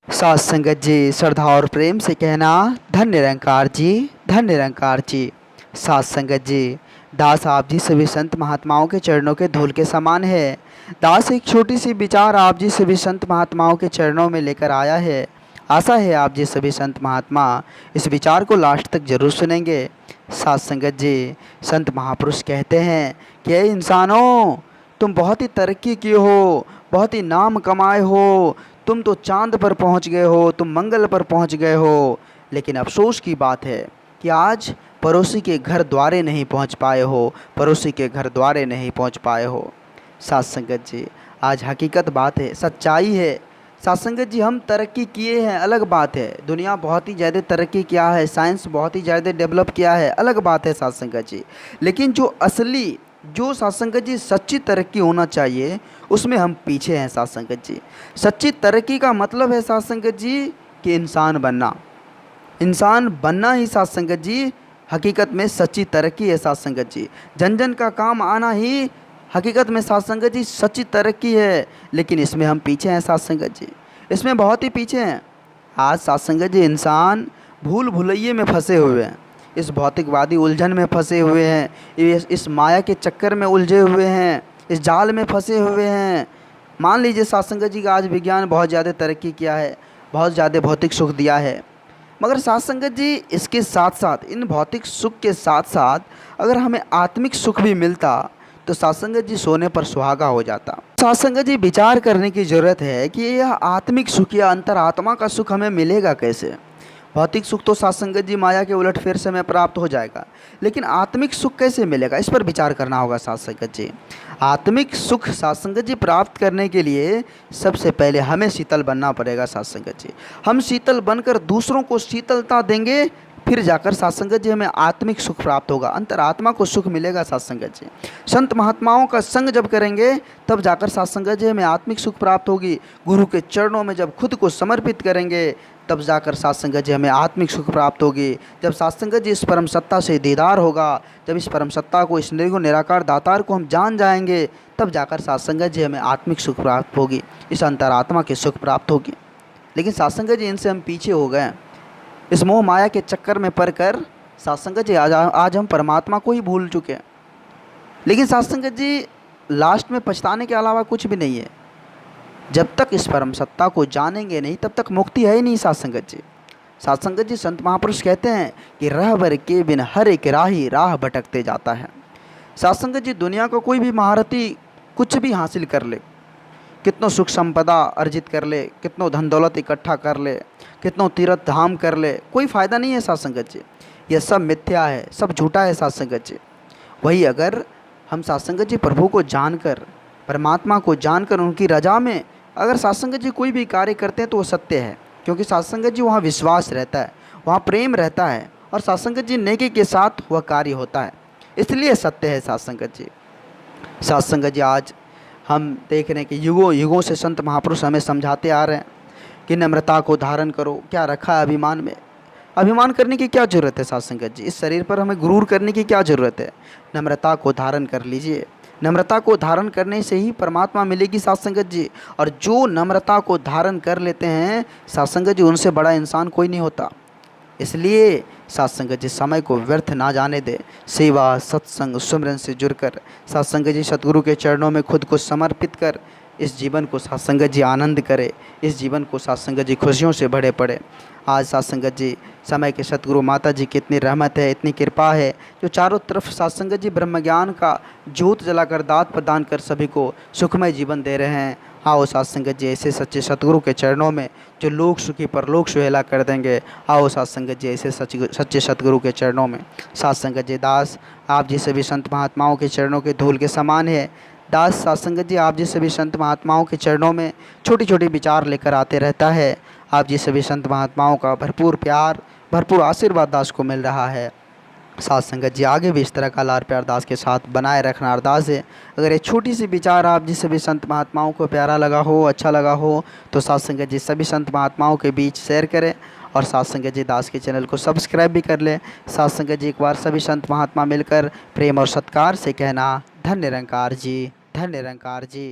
साथ संगत जी श्रद्धा और प्रेम से कहना, धन्य निरंकार जी, धन्य निरंकार जी। साथ संगत जी, दास आप जी सभी संत महात्माओं के चरणों के धूल के समान है। दास एक छोटी सी विचार आप जी सभी संत महात्माओं के चरणों में लेकर आया है। आशा है आप जी सभी संत महात्मा इस विचार को लास्ट तक जरूर सुनेंगे। साथ संगत जी, संत महापुरुष कहते हैं कि हे इंसानों, तुम बहुत ही तरक्की किए हो, बहुत ही नाम कमाए हो, तुम तो चांद पर पहुंच गए हो, तुम मंगल पर पहुंच गए हो। लेकिन अफसोस की बात है कि आज पड़ोसी के घर द्वारे नहीं पहुंच पाए हो, पड़ोसी के घर द्वारे नहीं पहुंच पाए हो। साथ संगत जी, आज हकीकत बात है, सच्चाई है। साथ संगत जी, हम तरक्की किए हैं अलग बात है, दुनिया बहुत ही ज़्यादा तरक्की किया है, साइंस बहुत ही ज़्यादा डेवलप किया है, अलग बात है साथ संगत जी। लेकिन जो असली, जो साथ संगत जी सच्ची तरक्की होना चाहिए, उसमें हम पीछे हैं साथ संगत जी। सच्ची तरक्की का मतलब है साथ संगत जी कि इंसान बनना, इंसान बनना ही साथ संगत जी हकीकत में सच्ची तरक्की है साथ संगत जी। जन जन का काम आना ही हकीकत में साथ संगत जी सच्ची तरक्की है। लेकिन इसमें हम पीछे हैं साथ संगत जी, इसमें बहुत ही पीछे हैं। आज साथ संगत जी इंसान भूल भुलैये में फंसे हुए हैं, इस भौतिकवादी उलझन में फंसे हुए हैं, इस माया के चक्कर में उलझे हुए हैं, इस जाल में फंसे हुए हैं। मान लीजिए साथ संगत जी का आज विज्ञान बहुत ज़्यादा तरक्की किया है, बहुत ज़्यादा भौतिक सुख दिया है, मगर साथ संगत जी इसके साथ साथ, इन भौतिक सुख के साथ साथ अगर हमें आत्मिक सुख भी मिलता तो साथ संगत जी सोने पर सुहागा हो जाता। साथ संगत जी विचार करने की ज़रूरत है कि यह आत्मिक सुख या अंतरात्मा का सुख हमें मिलेगा कैसे। भौतिक सुख तो साथ संगत जी माया के उलट फेर से हमें प्राप्त हो जाएगा, लेकिन आत्मिक सुख कैसे मिलेगा, इस पर विचार करना होगा साथ संगत जी। आत्मिक सुख साथ संगत जी प्राप्त करने के लिए सबसे पहले हमें शीतल बनना पड़ेगा साथ संगत जी। हम शीतल बनकर दूसरों को शीतलता देंगे, फिर जाकर साथ संगत जी हमें आत्मिक सुख प्राप्त होगा, अंतरात्मा को सुख मिलेगा साथ संगत जी। संत महात्माओं का संग जब करेंगे तब जाकर साथ संगत जी हमें आत्मिक सुख प्राप्त होगी। गुरु के चरणों में जब खुद को समर्पित करेंगे तब जाकर साथ संगत जी हमें आत्मिक सुख प्राप्त होगी। जब साथ संगत जी इस परम सत्ता से दीदार होगा, जब इस परम सत्ता को, इस निर्गुण निराकार दातार को हम जान जाएंगे, तब जाकर साथ संगत जी हमें आत्मिक सुख प्राप्त होगी, इस अंतरात्मा की सुख प्राप्त होगी। लेकिन साथ संगत जी इनसे हम पीछे हो गए, इस मोह माया के चक्कर में पड़कर साथ संगत जी आज हम परमात्मा को ही भूल चुके हैं। लेकिन साथ संगत जी लास्ट में पछताने के अलावा कुछ भी नहीं है। जब तक इस परम सत्ता को जानेंगे नहीं तब तक मुक्ति है ही नहीं साथ संगत जी। साथ संगत जी संत महापुरुष कहते हैं कि रहबर के बिन हर एक राही राह भटकते जाता है। साथ संगत जी दुनिया को कोई भी महारथी कुछ भी हासिल कर ले, कितनों सुख संपदा अर्जित कर ले, कितनों धन दौलत इकट्ठा कर ले, कितनों तीर्थ धाम कर ले, कोई फ़ायदा नहीं है साथ संगत जी। यह सब मिथ्या है, सब झूठा है साथ संगत जी। वही अगर हम साथ संगत जी प्रभु को जानकर, परमात्मा को जानकर उनकी रजा में अगर साथ संगत जी कोई भी कार्य करते हैं तो वो सत्य है, क्योंकि साथ संगत जी वहाँ विश्वास रहता है, वहाँ प्रेम रहता है, और साथ संगत जी नेकी के साथ वह कार्य होता है, इसलिए सत्य है साथ संगत जी। साथ संगत जी आज हम देख रहे हैं कि युगों युगों से संत महापुरुष हमें समझाते आ रहे हैं कि नम्रता को धारण करो। क्या रखा है अभिमान में, अभिमान करने की क्या ज़रूरत है साथ संगत जी। इस शरीर पर हमें गुरूर करने की क्या ज़रूरत है। नम्रता को धारण कर लीजिए, नम्रता को धारण करने से ही परमात्मा मिलेगी साथ संगत जी। और जो नम्रता को धारण कर लेते हैं साथ संगत जी, उनसे बड़ा इंसान कोई नहीं होता। इसलिए साथ संगत जी समय को व्यर्थ ना जाने दे, सेवा सत्संग सुमिरन से जुड़कर साथ संगत जी सतगुरु के चरणों में खुद को समर्पित कर इस जीवन को साथ संगत जी आनंद करे, इस जीवन को साथ संगत जी खुशियों से भरे पड़े। आज साथ संगत जी समय के सतगुरु माता जी की इतनी रहमत है, इतनी कृपा है, जो चारों तरफ साथ संगत जी ब्रह्म ज्ञान का ज्योत जलाकर दात प्रदान कर सभी को सुखमय जीवन दे रहे हैं। आओ साथ संगत जी ऐसे सच्चे सतगुरु के चरणों में जो लोक सुखी परलोक सुहेला कर देंगे, आओ साथ संगत जी ऐसे सच्चे सतगुरु के चरणों में। साथ संगत जी दास आप जी सभी संत महात्माओं के चरणों के धूल के समान है। दास साथ संगत जी आप जी सभी संत महात्माओं के चरणों में छोटी छोटी विचार लेकर आते रहता है। आप जी सभी संत महात्माओं का भरपूर प्यार, भरपूर आशीर्वाद दास को मिल रहा है। साथ संगत जी आगे भी इस तरह का लार प्यार दास के साथ बनाए रखना अरदास है। अगर ये छोटी सी विचार आप जी सभी संत महात्माओं को प्यारा लगा हो, अच्छा लगा हो, तो साथ संगत जी सभी संत महात्माओं के बीच शेयर करें और साथ संगत जी दास के चैनल को सब्सक्राइब भी कर लें। साथ संगत जी एक बार सभी संत महात्मा मिलकर प्रेम और सत्कार से कहना, धन्य निरंकार जी, धन्य निरंकार जी।